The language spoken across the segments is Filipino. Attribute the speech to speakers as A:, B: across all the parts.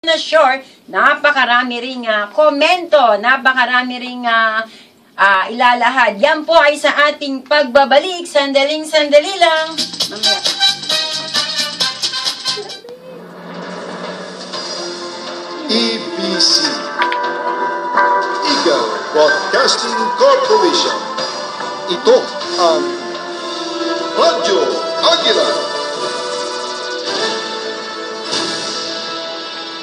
A: na sure, napakarami ring komento, napakarami ring ilalahad. Yan po ay sa ating pagbabalik. Sandaling-sandali lang. Mamaya.
B: EBC Eagle Broadcasting Corporation. Ito ang Radyo Agila.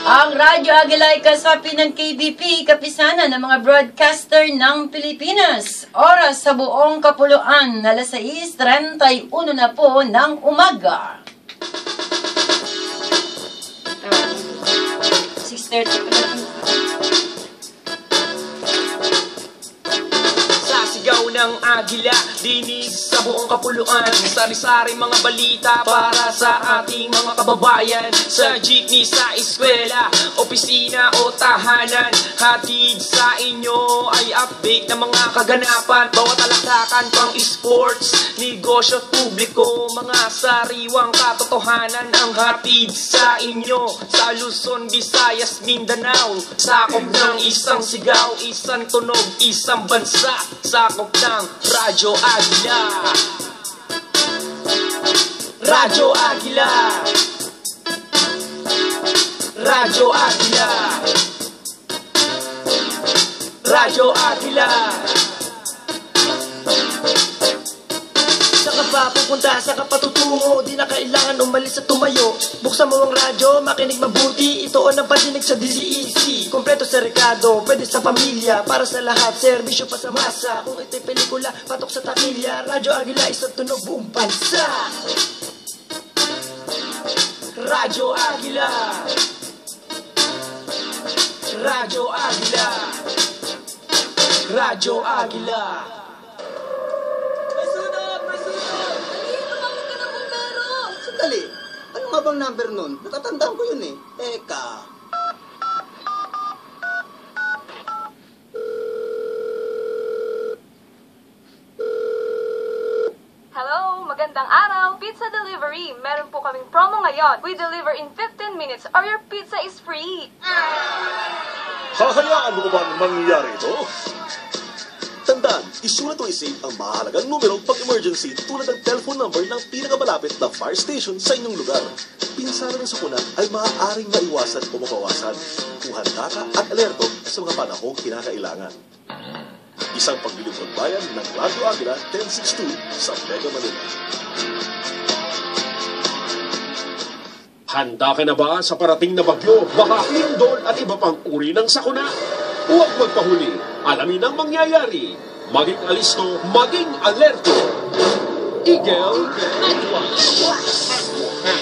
A: Ang Radyo Agila ay kasapi ng KBP, kapisanan ng mga broadcaster ng Pilipinas. Oras sa buong kapuluan, alas 6:31 na po ng umaga. 6:30 pa na.
C: Sasigaw ng agila, dinig sa buong kapuluan. Sari-sari mga balita para sa ating mga kababayan. Sa jeepney, sa eskwela, opisina o tahanan, hatid sa inyo ay update ng mga kaganapan. Bawat alakakan pang sports, negosyo at publiko, mga sariwang katotohanan ang hatid sa inyo. Sa Luzon, Visayas, Mindanao, sakop ng isang sigaw, isang tunog, isang bansa, sakop ng Radyo Agila. Radyo Agila. Radyo Agila. Radyo Agila. Saan ka ba pupunta? Saan ka patutungo? Di na kailangan umalis at tumayo. Buksan mo ang radyo, makinig mabuti. Ito ang pakinig sa DZEC. Kompleto sa rekado, pwede sa pamilya, para sa lahat, serbisyo pa sa masa. Kung ito'y pelikula, patok sa takilya. Radyo Agila, isang tunog buong bansa. Radyo Agila. Radyo Agila. Radyo Agila. May sunod! May sunod!
D: Tumawag ka ng bumbero!
E: Sandali, ano nga bang number nun? Natatandaan ko yun eh. Teka.
D: Hello, magandang araw! Pizza delivery! Meron po kaming promo ngayon. We deliver in 15 minutes or your pizza is free!
F: Hahayaan mo ba mangyayari ito? Tandaan, isulat o isave ang mahalagang numero pag-emergency tulad ng telephone number ng pinakamalapit na fire station sa inyong lugar. Pinsala ng sakuna ay maaaring maiwasan o mabawasan kung handa ka at alerto sa mga panahong kinakailangan. Isang paglilingkod bayan ng Radyo Agila 1062 sa Mega Manila. Handa ka na ba sa parating na bagyo, baka lindol at iba pang uri ng sakuna? Huwag magpahuli. Alamin ang mangyayari. Maging alisto, maging alerto. Eagle Network.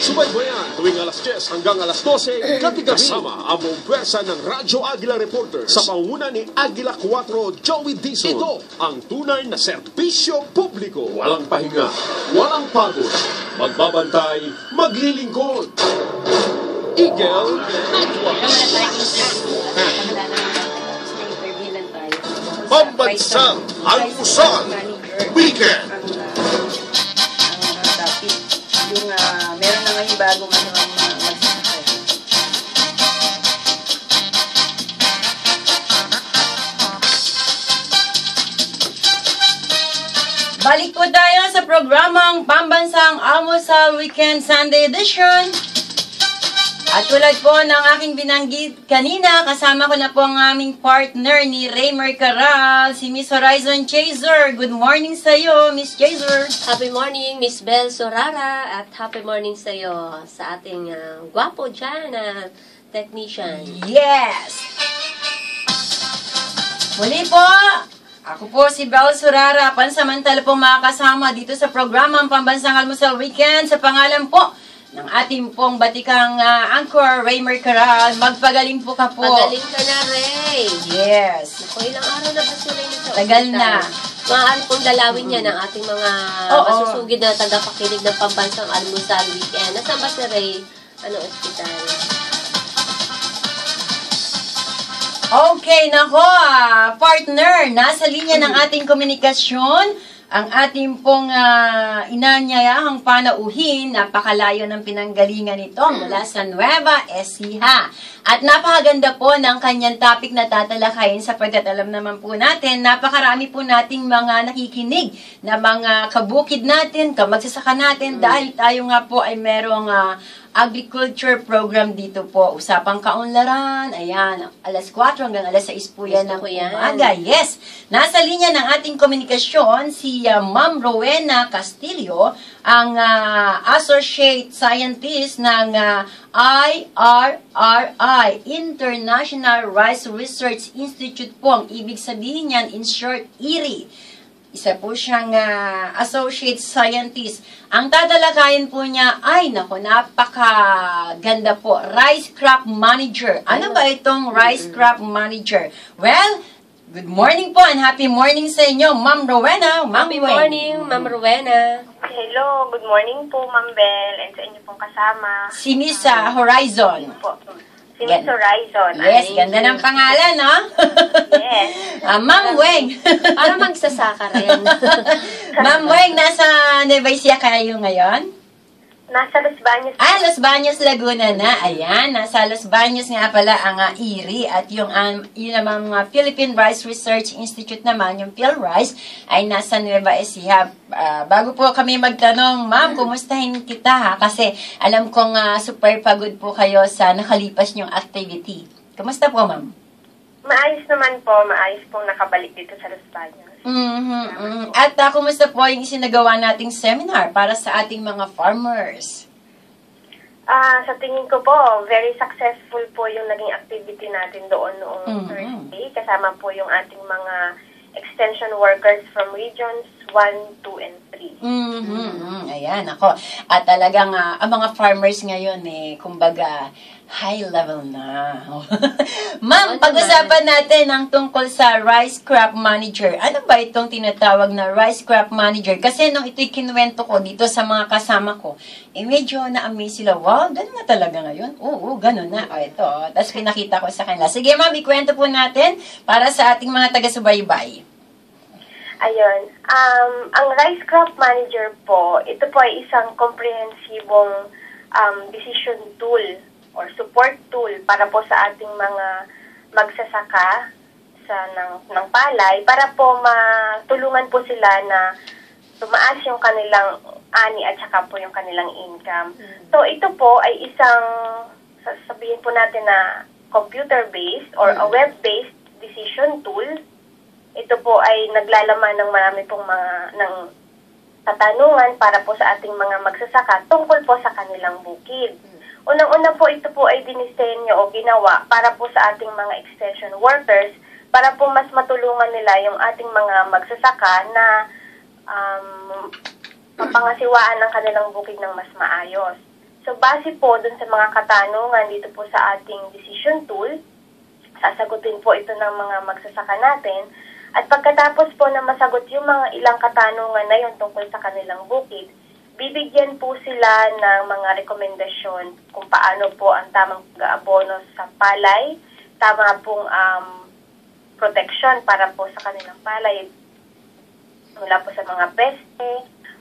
F: Subaybayan tuwing alas 10 hanggang alas 12 kasama ang buong pwersa ng Radyo Agila Reporters sa panguna ni Agila 4 Joey Dizon. Ito ang tunay na serbisyo publiko. Walang pahinga, walang pagod. Magbabantay, maglilingkod. Eagle Network. Pambansang Almusal Weekend.
A: Yung meron na ngayon bagong magsasakay. Balik po tayo sa programang Pambansang Almusal Weekend Sunday Edition. At tulad po ng aking binanggit kanina, kasama ko na po ang aming partner ni Raymer Caral, si Miss Horizon Chaser. Good morning sa iyo, Miss Chaser.
G: Happy morning, Miss Bel Sorara, at happy morning sa iyo sa ating gwapo dyan na technician.
A: Yes! Muli po, ako po si Bel Sorara, pansamantala pong makakasama dito sa programang Pambansang Almusal Weekend sa pangalan po ng ating pong batikang anchor, Raymer Caral. Magpagaling po ka po.
G: Pagaling ka na, Ray.
A: Yes.
G: Naku, ilang araw na ba si Ray sa
A: Tagal
G: ospital?
A: na.
G: Maaari pong dalawin niya ng ating mga masusugid na tagapakinig ng Pambansang Almusal Weekend. Nasaan ba si Ray? Ano ospital?
A: Okay, nako, partner, nasa linya ng ating komunikasyon ang ating pong inanyayahang panauhin, napakalayo ng pinanggalingan nito mula sa Nueva Ecija. At napakaganda po ng kanyang topic na tatalakayin sapagkat alam naman po natin, napakarami po nating mga nakikinig na mga kabukid natin, kamagsasaka natin dahil tayo nga po ay merong agriculture program dito po. Usapang kaunlaran, ayan, alas 4 hanggang alas 6 po yan ng umaga. Yes! Nasa linya ng ating komunikasyon si Ma'am Rowena Castillo, ang Associate Scientist ng IRRI, International Rice Research Institute po. Ang ibig sabihin niyan, in short, IRRI. Isa po siyang associate scientist. Ang tatalakayin po niya ay, napakaganda po, rice crop manager. Ano ba itong rice crop manager? Well, good morning po and happy morning sa inyo, Ma'am Rowena.
G: Happy morning, Ma'am Rowena.
H: Hello, good morning po, Ma'am Bel, and sa inyo pong kasama.
A: Si Miss Horizon.
H: Po. Si Miss Horizon.
A: Yes, ganda ng pangalan, no?
H: Yes.
A: Ma'am Weng.
G: Para magsasaka rin.
A: Ma'am Weng, nasa Nueva Ecija kayo ngayon?
H: Nasa Los Baños.
A: Los Baños, Laguna na. Ayan, nasa Los Baños nga pala ang IRRI at yung naman mga Philippine Rice Research Institute naman, yung PhilRice, ay nasa Nueva Ecija. Bago po kami magtanong, Ma'am, kumustahin kita ha? Kasi alam kong super pagod po kayo sa nakalipas niyong activity. Kumusta po, Ma'am?
H: Maayos naman po, maayos pong nakabalik dito sa Los Baños.
A: At kumusta po yung isinagawa nating seminar para sa ating mga farmers?
H: Sa tingin ko po, very successful po yung naging activity natin doon noong Thursday. Kasama po yung ating mga extension workers from regions 1, 2, and 3.
A: Ayan, ako. At talagang ang mga farmers ngayon kumbaga, high level na. Ma'am, pag-usapan natin ang tungkol sa rice crop manager. Ano ba itong tinatawag na rice crop manager? Kasi nung ito'y kinuwento ko dito sa mga kasama ko, medyo na-amaze sila. Wow, ganun nga talaga ngayon. Oo, ganun na. Ito. Tapos pinakita ko sa kanila. Sige, ma'am, ikwento po natin para sa ating mga taga-subaybay.
H: Ayun. Ang rice crop manager po, ito po ay isang komprehensibong decision tool or support tool para po sa ating mga magsasaka ng palay para po matulungan po sila na tumaas yung kanilang ani at saka po yung kanilang income. So ito po ay isang, sabihin po natin na computer-based or a web-based decision tool. Ito po ay naglalaman ng marami pong ng katanungan para po sa ating mga magsasaka tungkol po sa kanilang bukid. Unang-una po, ito po ay dinisenyo o ginawa para po sa ating mga extension workers para po mas matulungan nila yung ating mga magsasaka na mapangasiwaan ng kanilang bukid ng mas maayos. So, base po dun sa mga katanungan dito po sa ating decision tool, sasagutin po ito ng mga magsasaka natin. At pagkatapos po na masagot yung mga ilang katanungan na yun tungkol sa kanilang bukid, bibigyan po sila ng mga rekomendasyon kung paano po ang tamang pag-aabono sa palay, tama pong protection para po sa kanilang palay mula po sa mga peste,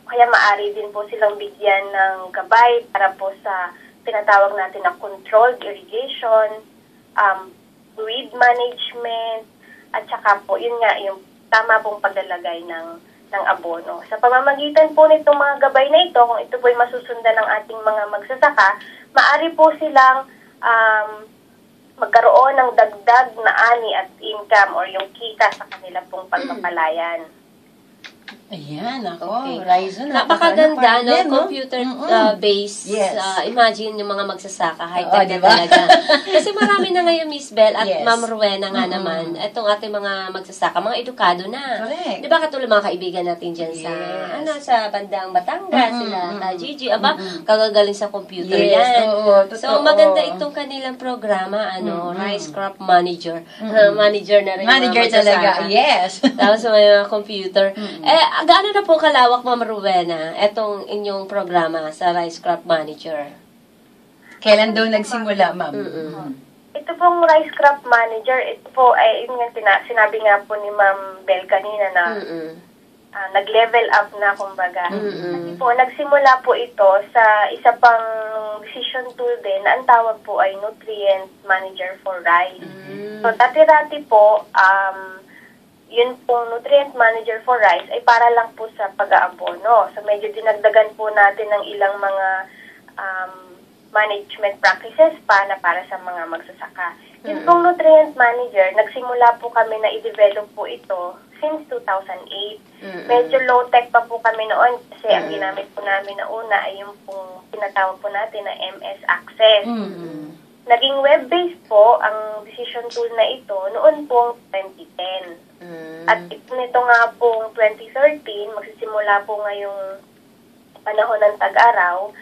H: kaya maaari din po silang bigyan ng gabay para po sa tinatawag natin na controlled irrigation, weed management, at saka po, yun nga, yung tama pong paglalagay ng abono. Sa pamamagitan po nitong mga gabay na ito, kung ito po ay masusundan ng ating mga magsasaka, maaari po silang magkaroon ng dagdag na ani at income or yung kita sa kanila pong pagpapalayan.
A: Ayan, ako.
G: Okay.
A: Horizon.
G: Napakaganda, no? Computer-based.
A: Yes.
G: Imagine yung mga magsasaka. High-tech
A: diba?
G: talaga. Kasi marami na ngayon, Miss Bell, at
A: Yes.
G: Ma'am Rowena nga naman, itong ating mga magsasaka, mga edukado na.
A: Correct.
G: Di ba katulad mga kaibigan natin dyan sa bandang Batangas, sila, Gigi, kagagaling sa computer yan. So, maganda itong kanilang programa, Rice Crop Manager. Manager na rin.
A: Manager
G: mga magsasaka.
A: talaga, yes.
G: Tapos sa mga computer. Gaano na po kalawak, Ma'am Rowena, itong inyong programa sa Rice Crop Manager?
A: Kailan daw nagsimula, ma'am?
H: Ito pong Rice Crop Manager, ito po ay, sinabi nga po ni Ma'am Bel kanina na nag-level up na, kumbaga. Kasi po, nagsimula po ito sa isa pang decision tool din na ang tawag po ay Nutrient Manager for Rice. So, dati-dati po, yun pong Nutrient Manager for Rice ay para lang po sa pag-aabono. So, medyo dinagdagan po natin ng ilang mga management practices para sa mga magsasaka. Yung pong Nutrient Manager, nagsimula po kami na i-develop po ito since 2008. Medyo low-tech pa po kami noon kasi ang ginamit po namin na una ay yung pong tinatawag po natin na MS Access. Naging web-based po ang decision tool na ito noon pong 2010. At nito nga pong 2013, magsisimula po ngayong panahon ng tag-araw,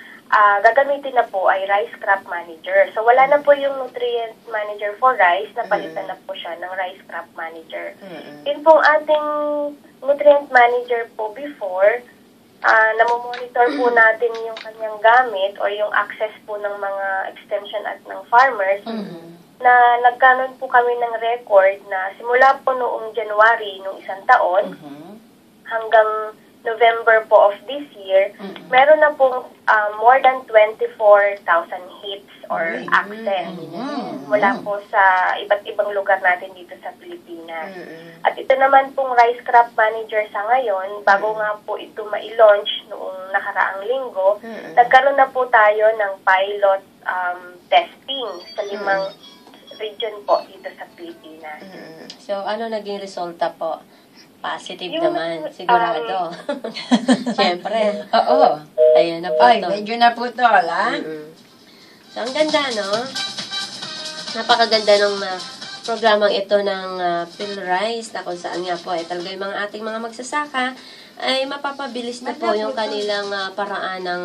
H: gagamitin na po ay Rice Crop Manager. So, wala na po yung Nutrient Manager for Rice, napalitan na po siya ng Rice Crop Manager. Yun pong ating Nutrient Manager po before, namomonitor po natin yung kanyang gamit or yung access po ng mga extension at ng farmers, na nagkaroon po kami ng record na simula po noong January, noong isang taon, hanggang November po of this year, meron na pong more than 24,000 hits or access mula po sa iba't ibang lugar natin dito sa Pilipinas. At ito naman pong Rice Crop Manager sa ngayon, bago nga po ito ma-launch noong nakaraang linggo, nagkaroon na po tayo ng pilot testing sa 5 region po dito sa Pilipinas.
G: So, ano naging resulta po? Positive naman, sigurado. Siyempre.
A: Oo.
G: Ayan,
A: Ay,
G: naputol.
A: medyo naputol, ha?
G: So, ang ganda, no? Napakaganda ng programang ito ng PhilRice na kung saan nga po, talaga yung mga ating mga magsasaka ay mapapabilis na po yung kanilang paraan ng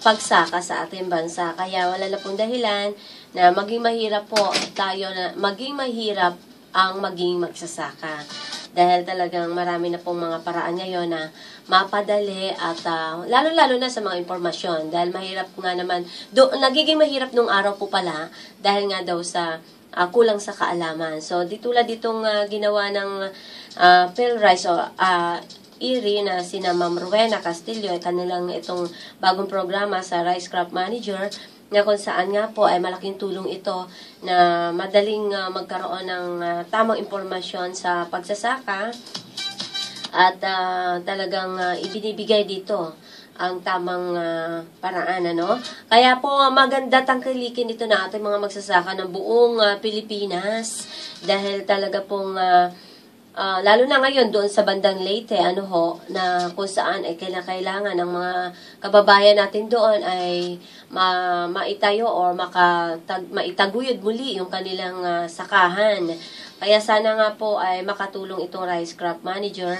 G: pagsaka sa ating bansa. Kaya wala na pong dahilan na maging mahirap po tayo maging mahirap ang maging magsasaka. Dahil talagang marami na pong mga paraan ngayon na mapadali at lalo-lalo na sa mga impormasyon. Dahil mahirap nga naman, nagiging mahirap nung araw po pala dahil nga daw sa kulang sa kaalaman. So, tulad ditong ginawa ng PhilRice o IRI na sina Ma'am Rowena Castillo, kanilang itong bagong programa sa Rice Crop Manager, na kung saan nga po ay malaking tulong ito na madaling magkaroon ng tamang impormasyon sa pagsasaka at talagang ibinibigay dito ang tamang paraan, ano? Kaya po maganda tangkilikin ito na ating mga magsasaka ng buong Pilipinas dahil talaga pong lalo na ngayon doon sa bandang Leyte, na kung saan ay kailangan ng mga kababayan natin doon ay maitayo or maitaguyod muli yung kanilang sakahan. Kaya sana nga po ay makatulong itong Rice Crop Manager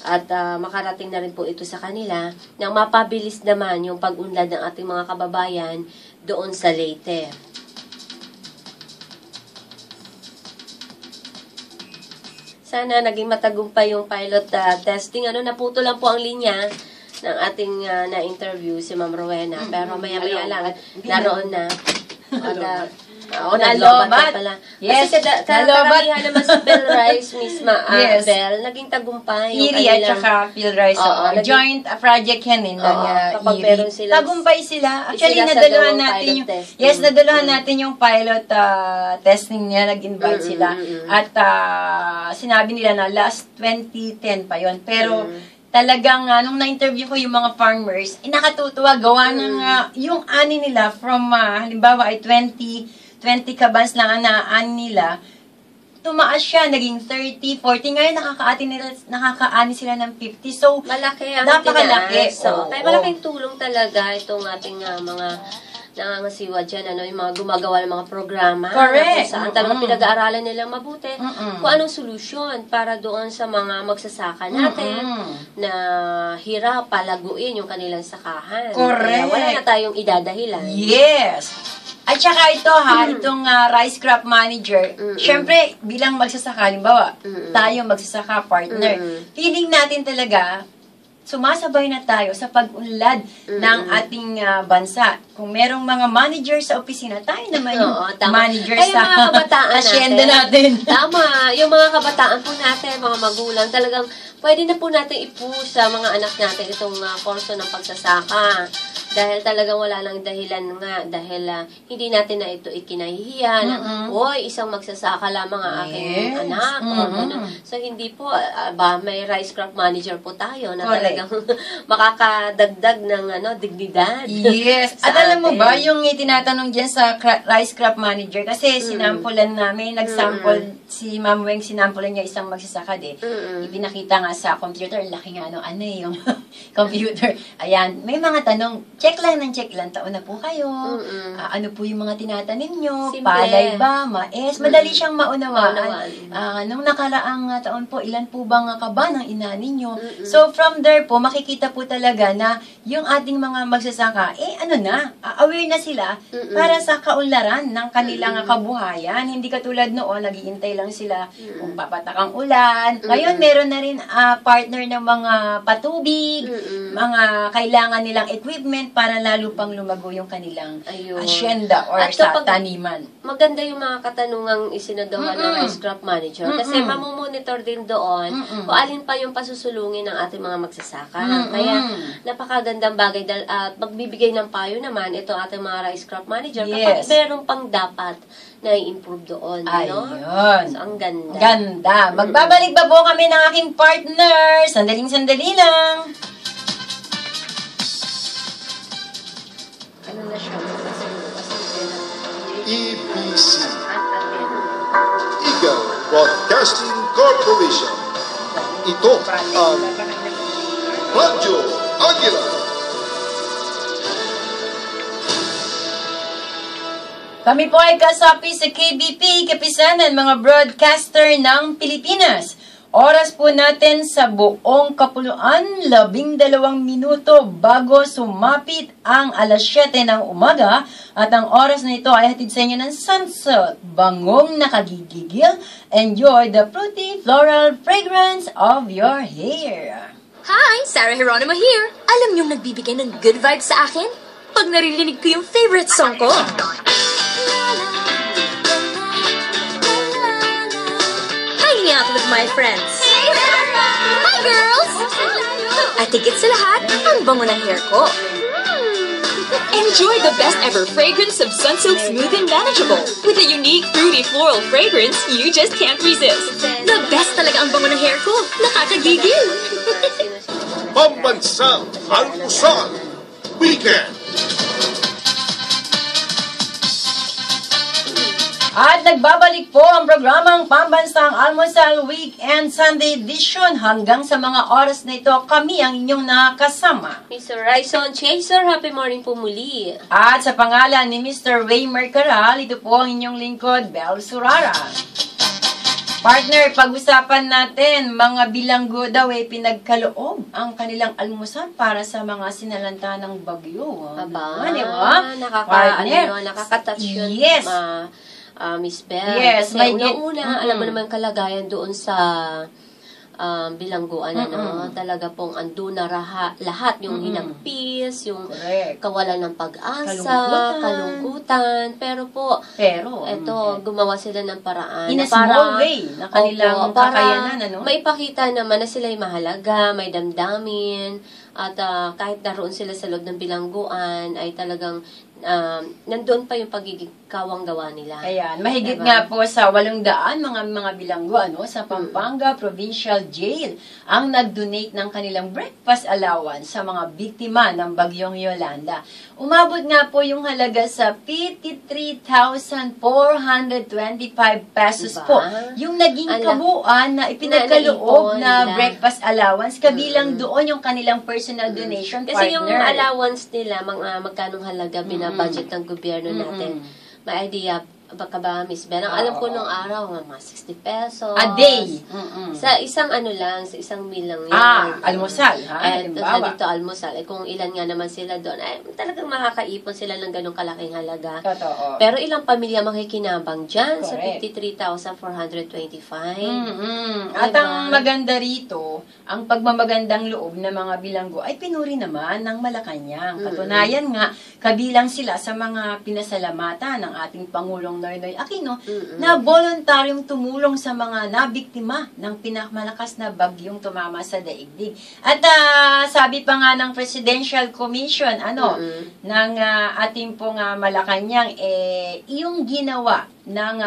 G: at makarating na rin po ito sa kanila nang mapabilis naman yung pag-unlad ng ating mga kababayan doon sa Leyte. Sana naging matagumpay yung pilot testing. Naputo lang po ang linya ng ating na-interview si Ma'am Rowena. Pero maya-maya lang, naroon na. Nalobat pala.
A: Yes,
G: kasi karamihan naman sa PhilRice misma,
A: Yes.
G: Bel, naging tagumpay yung
A: IRI at saka PhilRice. Joint project yan
G: kapag meron sila.
A: Tagumpay sila. Actually,
G: sila sa
A: nadaluhan
G: gawang
A: natin
G: pilot
A: yung
G: testing.
A: nadaluhan natin yung pilot testing niya, nag-invite sila. At sinabi nila na last 2010 pa yon. Pero talagang nung na-interview ko yung mga farmers, nakatutuwa gawa ng yung ani nila from halimbawa ay 20 kabans lang na ani nila, tumaas siya, naging 30, 40. Ngayon, nakakaani sila ng 50. So,
G: malaki ang
A: napakalaki.
G: So, kaya malaking tulong talaga itong ating mga nangangasiwa dyan, yung mga gumagawa ng mga programa.
A: Correct.
G: Saan talagang pinag-aaralan nilang mabuti kung anong solusyon para doon sa mga magsasaka natin na hirap palaguin yung kanilang sakahan.
A: Correct.
G: Kaya wala na tayong idadahilan.
A: Yes. At saka ito itong Rice Crop Manager, syempre, bilang magsasaka, halimbawa, tayo magsasaka partner, feeling natin talaga, sumasabay na tayo sa pag-unlad ng ating bansa. kung merong mga manager sa opisina, tayo naman yung manager
G: ay,
A: sa
G: mga kabataan
A: asyenda natin.
G: Tama. Yung mga kabataan po natin, mga magulang, talagang pwede na po natin i-push sa mga anak natin itong kurso ng pagsasaka. Dahil talagang wala nang dahilan nga. Dahil hindi natin na ito ikinahihiya na, oy, isang magsasaka lamang ang aking anak. So, hindi po, may rice crop manager po tayo na talagang makakadagdag ng dignidad.
A: Yes. At alam mo ba, yung itinatanong dyan sa rice crop manager, kasi sinampulan namin, nagsample, si Ma'am Weng, sinampulan niya isang magsasaka Ipinakita nga sa computer, laki nga yung computer. Ayan, may mga tanong, check lang, taon na po kayo. Ano po yung mga tinatanim nyo?
G: Simple.
A: Palay ba? Mais? Madali siyang maunawaan. Nung nakaraang taon po, ilan po bang kaba ng ina ninyo? So, from there po, makikita po talaga na yung ating mga magsasaka, aware na sila para sa kaunlaran ng kanilang kabuhayan. Hindi katulad noon, naghihintay lang sila kung papatak ang ulan. Ngayon, meron na rin partner ng mga patubig, mga kailangan nilang equipment para lalo pang lumago yung kanilang asyenda or
G: at
A: sa taniman.
G: Maganda yung mga katanungang isinagawa ng rice crop manager kasi mamomonitor din doon kung alin pa yung pasusulungin ng ating mga magsasaka. Kaya napakagandang bagay at magbibigay ng payo naman ito ating mga rice crop manager kapag meron pang dapat na i-improve doon.
A: Ayun.
G: So, ang ganda.
A: Ganda. Magbabalik ba po kami ng aking partner? Sandaling-sandali lang. Ano na siya?
B: EBC, Eagle Broadcasting Corporation. Ito ang Radyo Agila.
A: Kami po ay kasapi sa KBP, Kapisanan, mga broadcaster ng Pilipinas. Oras po natin sa buong kapuluan, 12 minuto bago sumapit ang alas 7 ng umaga. At ang oras na ito ay hatid sa inyo ng sunset, bangong nakagigigil. Enjoy the fruity floral fragrance of your hair.
I: Hi! Sarah Geronimo here. Alam niyong nagbibigay ng good vibes sa akin? Pag naririnig ko yung favorite song ko. Hanging out with my friends. Hi, girls! At higit sa lahat, ang bango ng hair ko.
J: Enjoy the best ever fragrance of Sunsilk Smooth and Manageable. With a unique fruity floral fragrance you just can't resist.
I: The best talaga ang bango ng hair ko. Nakakagigil.
B: Pambansang Almusal Weekend.
A: At nagbabalik po ang programang Pambansang Almusal Weekend Sunday Edition. Hanggang sa mga oras na ito, kami ang inyong nakasama.
G: Mr. Raison Chaser, happy morning po muli.
A: At sa pangalan ni Mr. Waymer Caral, ito po ang inyong lingkod, Bel Surara. Partner, pag-usapan natin, mga bilanggo daw pinagkaloob ang kanilang almusal para sa mga sinalanta ng bagyo.
G: Aba,
A: diba?
G: Nakaka-touch yun.
A: Yes.
G: Miss Bell.
A: Yes.
G: Kasi una-una, alam mo naman kalagayan doon sa bilangguan, talaga pong andun na lahat, yung hinagpis, yung kawalan ng pag-asa, kalungkutan, pero eto, gumawa sila ng paraan.
A: In a small way, na kanilang kakayanan,
G: maipakita naman na sila'y mahalaga, may damdamin, at kahit naroon sila sa loob ng bilangguan, ay talagang nandoon pa yung pagiging kawang-gawa nila.
A: Ayan, mahigit nga po sa 800 mga bilanggo sa Pampanga Provincial Jail ang nag-donate ng kanilang breakfast allowance sa mga biktima ng bagyong Yolanda. Umabot nga po yung halaga sa 53,425 pesos po. Yung naging kabuuan na ipinagkaloob na breakfast allowance, kabilang doon yung kanilang personal donation partner.
G: Kasi yung allowance nila, magkanong halaga binabudget ng gobyerno natin. May idea Baka ba, Miss Bell? Ang alam ko nung araw, mga 60 pesos.
A: A day.
G: Sa isang sa isang meal lang yun.
A: Almusal, ha?
G: Sa dito almusal. Kung ilan nga naman sila doon, talagang makakaipon sila ng ganong kalaking halaga.
A: Totoo.
G: Pero ilang pamilya makikinabang dyan sa
A: Correct.
G: 53,425.
A: At ang maganda rito, ang pagmamagandang loob ng mga bilanggo ay pinuri naman ng Malacanang. Katunayan nga, kabilang sila sa mga pinasalamatan ng ating Pangulong Noynoy Aquino na voluntaryong tumulong sa mga nabiktima ng pinakamalakas na bagyong tumama sa daigdig. At sabi pa nga ng Presidential Commission, ng ating pong Malacanang, yung ginawa ng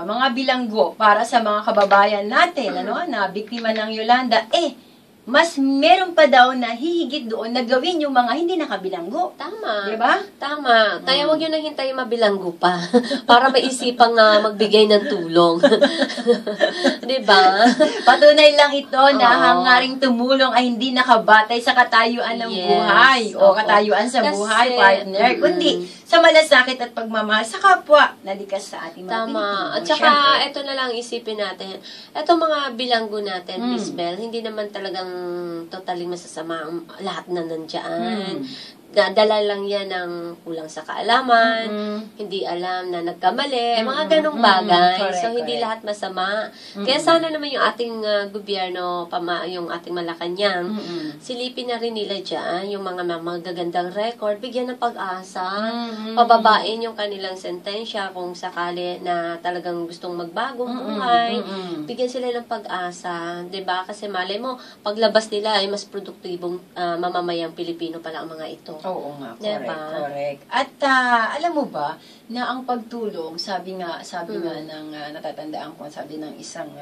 A: mga bilanggo para sa mga kababayan natin, na biktima ng Yolanda, mas meron pa daw na hihigit doon na gawin yung mga hindi nakabilanggo.
G: Tama.
A: Diba?
G: Tama. Kaya huwag yun na hintayin mabilanggo pa para maisipang magigay ng tulong. Diba?
A: Patunay lang ito na hangaring tumulong ay hindi nakabatay sa katayuan ng buhay o katayuan sa buhay, partner, kundi sa malasakit at pagmamahal sa kapwa na likas sa ating mga Pilipino.
G: Tama. At saka, ito na lang isipin natin. Ito mga bilanggo natin, Miss Bell, hindi naman talagang totally masasama lahat na nandiyan. Dala lang yan ng kulang sa kaalaman, hindi alam na nagkamali, mga ganong bagay. So, hindi lahat masama. Kaya sana naman yung ating gobyerno, yung ating Malacanang, silipin na rin nila dyan, yung mga magagandang record, bigyan ng pag-asa, pababain yung kanilang sentensya kung sakali na talagang gustong magbagong buhay, bigyan sila ng pag-asa, 'di ba? Kasi malay mo, paglabas nila ay mas produktibong mamamayang Pilipino pala ang mga ito.
A: Oo nga,
G: Diba?
A: correct. At alam mo ba na ang pagtulong, sabi nga ng natatandaan ko, sabi ng isang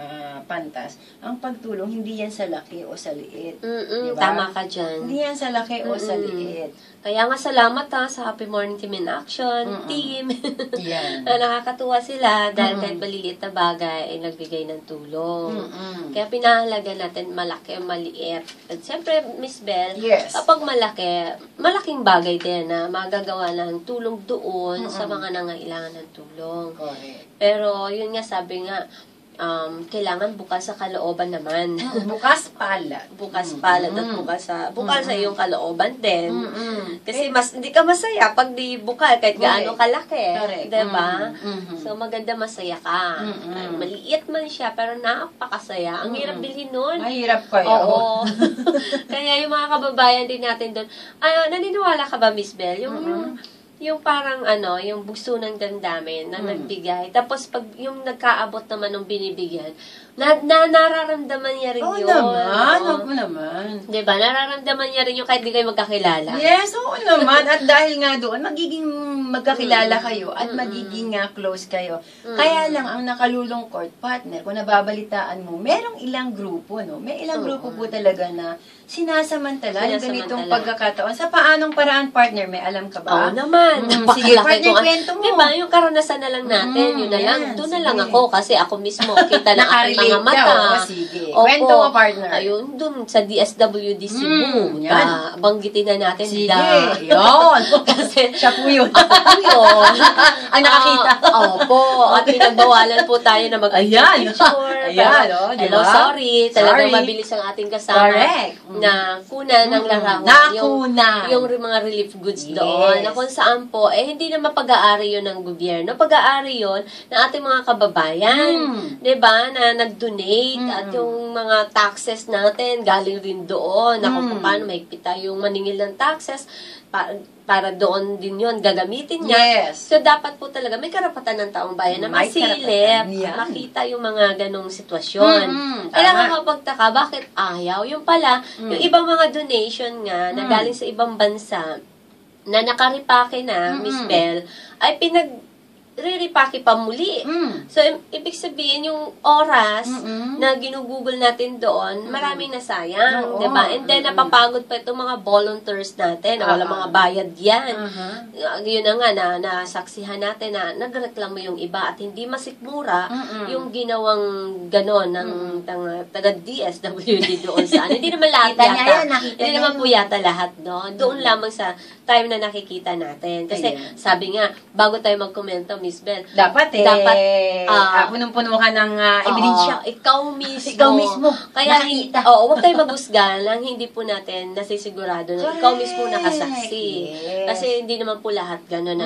A: pantas, ang pagtulong hindi yan sa laki o sa liit. Diba?
G: Tama ka dyan.
A: Hindi yan sa laki o sa liit.
G: Kaya nga salamat sa Happy Morning Team in Action team.
A: Yan.
G: Na nakakatuwa sila dahil kahit maliliit na bagay ay nagbigay ng tulong. Kaya pinahalaga natin malaki o maliit. At siyempre, Miss Bell, kapag malaki, malaking bagay din na magagawa ng tulong doon sa mga nangailangan ng tulong. Pero yun nga, sabi nga, kailangan bukas sa kalooban naman.
A: Bukas palad.
G: Bukas palad at bukas sa iyong kalooban din. Kasi hindi ka masaya pag di bukal kahit gaano kalaki. Diba? So maganda masaya ka. Maliit man siya pero napakasaya. Ang hirap bilhin nun.
A: Mahirap kayo.
G: Oo. Kaya yung mga kababayan din natin doon, naniniwala ka ba, Miss Bell? Yung parang yung bugso ng damdamin na nagbigay. Tapos pag yung nagkaabot naman ng binibigyan, nararamdaman niya rin yun.
A: Oo naman.
G: Diba? Nararamdaman niya rin yung kahit di kayo magkakilala.
A: Yes, oo naman. At dahil nga doon, magiging magkakilala kayo at magiging close kayo. Kaya lang, ang nakalulungkot, partner, kung nababalitaan mo, merong ilang grupo, no? May ilang grupo po talaga na sinasamantala yung ganitong pagkakataon. Sa paanong paraan, partner, may alam ka ba?
G: Oo naman.
A: Sige, partner, kwento mo.
G: Diba, yung karanasan na lang natin, yun na lang. Doon na lang ako kasi ako mismo, kita na aking mga mata.
A: Sige. Kwento mo, partner.
G: Ayun, doon sa DSWD Cebu. Banggitin na natin.
A: Sige, yun.
G: Kasi,
A: siya po yun.
G: Ako po yun.
A: Ang nakakita.
G: Opo. At pinagbawalan po tayo na mag-picture.
A: Ayan,
G: hello, sorry. Talagang mabilis ang ating kasama.
A: Correct.
G: Na kuna ng larawan. Yung mga relief goods doon. Na kung saan po, hindi na mapag-aari yun ng gobyerno. Pag-aari yun ng ating mga kababayan. Diba? Na nag-donate. At yung mga taxes natin, galing rin doon. Na kung paano mahigpit tayong maningil ng taxes, para doon din yun, gagamitin niya.
A: Yes.
G: So, dapat po talaga, may karapatan ng taong bayan na masilip, makita yung mga ganong sitwasyon. Kailangan mapagtaka, bakit ayaw? Yung pala, yung ibang mga donation nga, na galing sa ibang bansa, na nakaripake na, Miss Bell, ay riripaki pa muli. So, ibig sabihin, yung oras na ginugugol natin doon, maraming nasayang, di ba? And then, napapagod pa itong mga volunteers natin, wala mga bayad yan. Yun na nga, nasaksihan natin na nagreklamo yung iba at hindi masikmura yung ginawang ganon ng taga-DSWD doon sa ano. Hindi naman lahat yata. Hindi naman po yata lahat doon. Doon lamang sa time na nakikita natin. Kasi, sabi nga, bago tayo magkomento, Miss Bel.
A: Dapat punong-puno ka ng ebidensya.
G: Ikaw mismo.
A: Ikaw mismo.
G: Kaya, huwag tayo mag-usgan lang, hindi po natin nasisigurado na ikaw mismo nakasaksi. Kasi hindi naman po lahat ganun.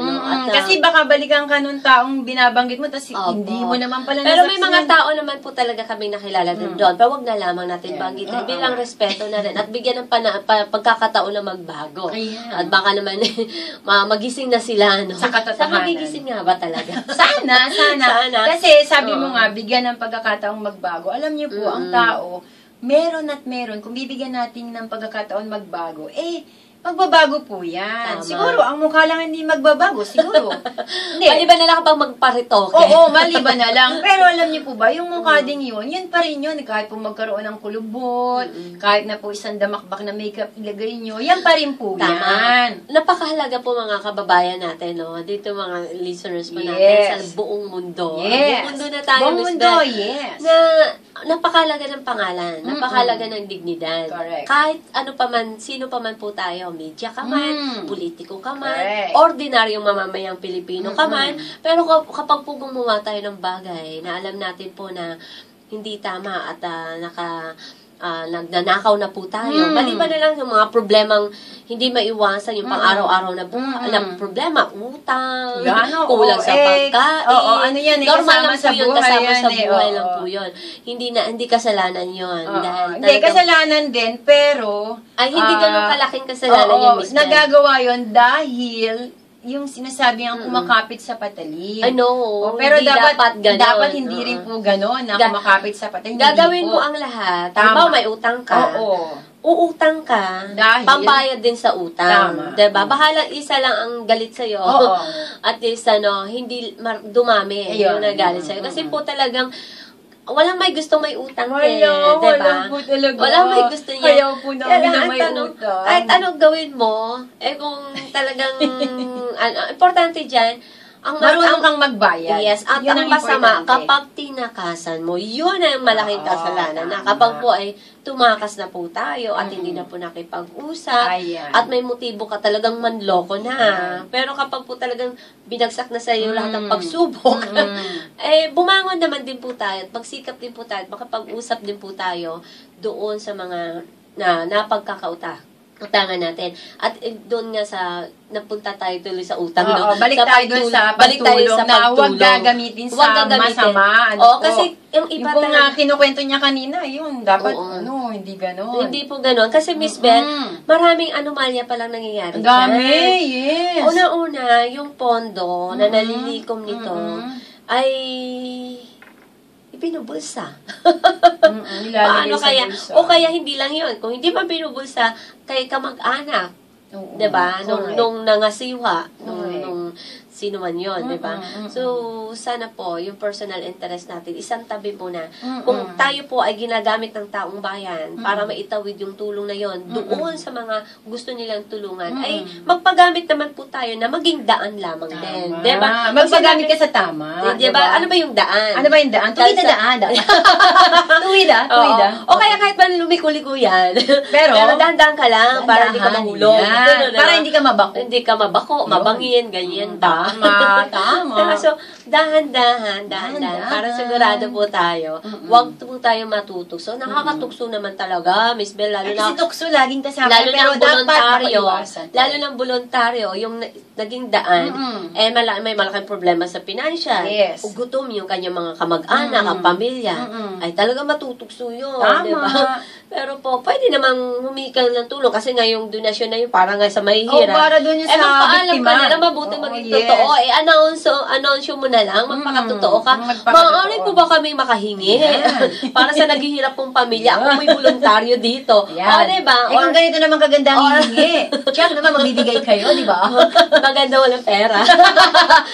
A: Kasi baka balikan ka nung taong binabanggit mo, tapos hindi mo naman pala
G: pero may mga tao naman po talaga kami nakilala din doon. Pero wag na lamang natin banggitin. Bilang respeto na rin. At bigyan ng pagkakataon na magbago. At baka naman magising na sila. No?
A: Sa katotohanan.
G: Magigising nga ba talaga?
A: Sana. Kasi sabi mo nga, bigyan ng pagkakataong magbago. Alam niyo po, ang tao, meron at meron. Kung bibigyan natin ng pagkakataon magbago, magbabago po yan.
G: Tama.
A: Siguro, ang mukha lang hindi magbabago. Siguro. Hindi.
G: Maliban na lang kapag magparitoke.
A: Oo, maliban na lang. Pero alam niyo po ba, yung mukha ding yun pa rin yun. Kahit po magkaroon ng kulubot, kahit na po isang damakbak na makeup ilagay nyo, yan pa rin po yan.
G: Napakahalaga po mga kababayan natin, no? Dito mga listeners mo natin sa buong mundo. Buong mundo na tayo,
A: buong mundo, yes.
G: Na napakahalaga ng pangalan, napakahalaga ng dignidad.
A: Correct.
G: Kahit ano pa man, sino pa man po tayo, media ka man, politiko ka man, ordinaryong mamamayang Pilipino ka man, pero kapag po gumawa tayo ng bagay na alam natin po na hindi tama at nagnanakaw na po tayo. Maliban na lang yung mga problemang hindi maiwasan, yung pang-araw-araw na problema, utang, kulang sa pagkain.
A: Ano yan,
G: normal
A: kasama sa
G: lang po yun,
A: buhay
G: kasama
A: yan,
G: sa buhay lang po yun. Hindi kasalanan yun.
A: Hindi, kasalanan din, pero
G: ay, hindi ganun kalaking kasalanan yan, Miss Bel.
A: Nagagawa yun dahil yung sinasabi ang kumakapit sa patalim.
G: Pero
A: dapat hindi rin po gano'n na kumakapit sa patalim.
G: Gagawin mo ang lahat. Tama, may utang ka. Uutang ka, dahil pambayad din sa utang. Diba? Bahala isa lang ang galit sa'yo. At least, hindi dumami yung nagalit sa'yo. Kasi po talagang, walang may gustong may utang diba?
A: Walang po talaga.
G: Walang may gusto niya.
A: Ayaw po namin na may utang.
G: Kahit anong gawin mo, kung talagang, importante dyan,
A: marunong kang magbayad.
G: Yes, at ang masama, kapag tinakasan mo, yun ang malaking kasalanan. Na kapag po ay tumakas na po tayo at hindi na po nakipag-usap at may motibo ka talagang manloko na. Pero kapag po talagang binagsak na sa iyo lahat ng pagsubok, bumangon naman din po tayo at magsikap din po tayo at makapag-usap din po tayo doon sa mga utangan natin. At doon nga napunta tayo tuloy sa utang.
A: Balik tayo doon sa pagtulong na huwag gagamitin sa masama.
G: Kasi yung iba
A: yung nga kinukwento niya kanina, yun, dapat, hindi ganon.
G: Hindi po ganon. Kasi, Miss Bel, maraming anomalya palang nangyayari.
A: Ang dami, yes.
G: Una-una, yung pondo na nalilikom nito ay pinubulsa. Paano kaya? O kaya hindi lang yun. Kung hindi pa pinubulsa, kay kamag-anak. Diba? Nung nangasiwa. Nung sino man yun, diba? So, sana po, yung personal interest natin, isang tabi muna. Kung tayo po ay ginagamit ng taong bayan para maitawid yung tulong na yon doon sa mga gusto nilang tulungan, ay magpagamit naman po tayo na maging daan lamang din. Diba?
A: Magpagamit ka sa tama.
G: Diba? Ano ba yung daan?
A: Ano ba yung daan? Tuwid na daan. Tuwid ah.
G: O kaya kahit man lumiko-liko yan. Pero dahan-dahan ka lang para hindi ka mahulog.
A: Para hindi ka mabako.
G: Hindi ka mabako, mabangin, ganyan ba?
A: Tama.
G: So, dahan-dahan. Para sigurado po tayo. Huwag po tayo matutukso. Nakakatukso naman talaga, Miss Bel.
A: Kasi tukso laging kasama.
G: Lalo
A: pero dapat maiwasan.
G: Lalo ng voluntaryo, yung naging daan, may malaking problema sa financial.
A: Yes.
G: O gutom yung kanyang mga kamag-anak, ang pamilya. Ay talaga matutukso yun.
A: Tama.
G: Diba? Pero po, pwede namang humikang ng tulong kasi nga yung donasyon na yun, para nga sa mahihirap.
A: Para doon yung sa
G: magpaalam
A: biktima.
G: ka nila, mabuti maging totoo. I-announce mo na lang, magpakatotoo ka.
A: Magpakatotoo.
G: Maaari po ba kami makahingi? Para sa naghihirap pong pamilya, ako may voluntaryo dito.
A: Yan.
G: O, diba?
A: Eh, kung ganito naman kaganda ang hihingi. Check naman, magbibigay kayo, di ba?
G: Maganda walang pera.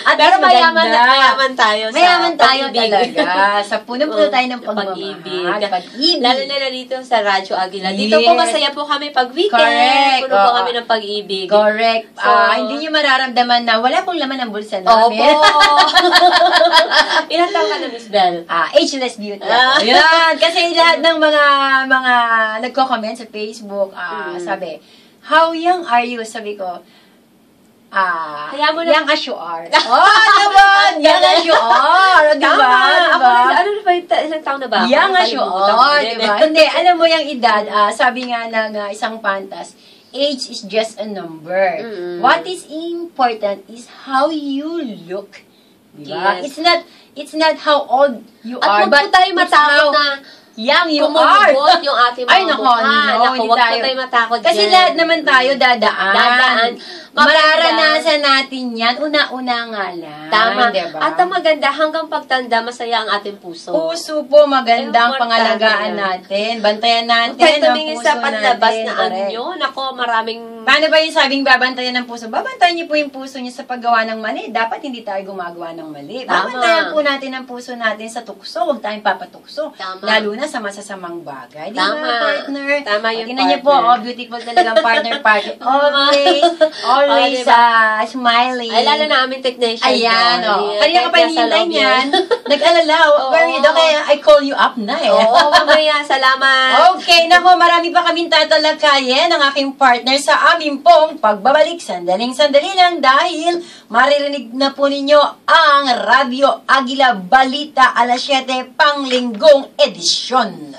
A: At
G: Pero mayaman
A: maganda.
G: tayo
A: Mayaman
G: sa
A: tayo
G: pag-ibig.
A: talaga. Sa puno-puno tayo ng
G: Pag-ibig.
A: pag-ibig.
G: Lalo na dito sa Radyo Aguila. Dito
A: Yes.
G: po masaya po kami pag weekend.
A: Correct.
G: Puno po
A: Oo.
G: kami ng pag-ibig.
A: Correct.
G: So,
A: Hindi nyo mararamdaman na wala pong laman ng bulsa
G: Opo.
A: namin.
G: Ilan taon ka na, Miss Bell?
A: Ageless beauty. Yan. Kasi lahat ng mga nagko-comment sa Facebook, sabi, how young are you? Sabi ko,
G: Kaya mo na-
A: young as you are. Naman! Young as you are. Diba?
G: Tama. Ako na, ano na ba, ilang taon na ba? ako?
A: Young as you
G: Nakalimutan ko
A: are.
G: din.
A: Diba? Hindi, alam mo yung edad, sabi nga ng isang pantas, age is just a number. What is important is how you look. Diba?
G: Yes.
A: It's not how old you
G: At
A: are,
G: huwag po
A: but
G: tayo
A: it's
G: matakot
A: how
G: na
A: young you are.
G: kumulubot yung ating mga
A: Ay, nako,
G: mukha.
A: no,
G: Naku,
A: hindi
G: huwag
A: tayo.
G: po tayo matakot
A: Kasi
G: dyan.
A: lahat naman tayo dadaan. Mararanasan
G: Maganda.
A: natin yan. Una-una nga lang.
G: Tama.
A: Diba?
G: At ang maganda, hanggang pagtanda, masaya ang ating puso.
A: Puso po, magandang
G: Importante
A: pangalagaan
G: yan.
A: natin. Bantayan natin
G: Kahit
A: ang
G: tumingin
A: puso
G: sa panlabas
A: natin.
G: na
A: Correct.
G: anyo, nako, maraming...
A: Paano ba yung sabing babantayan ng puso? Babantayan niyo po yung puso niyo sa paggawa ng mali. Dapat hindi tayo gumagawa ng mali.
G: Tama.
A: Babantayan po natin ang puso natin sa tukso. Huwag tayong papatukso.
G: Tama.
A: Lalo na sa masasamang bagay. Di
G: Tama.
A: ba, partner?
G: Tama yung
A: Tingnan niyo po,
G: partner.
A: beautiful talagang partner. Always
G: Oh, diba?
A: smiling.
G: Ay, lalo na aming technician.
A: Ayan,
G: doon.
A: o. Kanina ka pa
G: Kahit nasa
A: hinihintay
G: loob
A: niyan.
G: yun.
A: Nag-alala. Where are you? Kaya I call you up na eh.
G: Oo, mamaya. Salamat.
A: Okay, nako, marami pa kaming tatalakayin ng aking partner sa amin pong pagbabalik. Sandaling-sandali lang dahil maririnig na po ninyo ang Radyo Aguila Balita alas 7 panglinggong edisyon.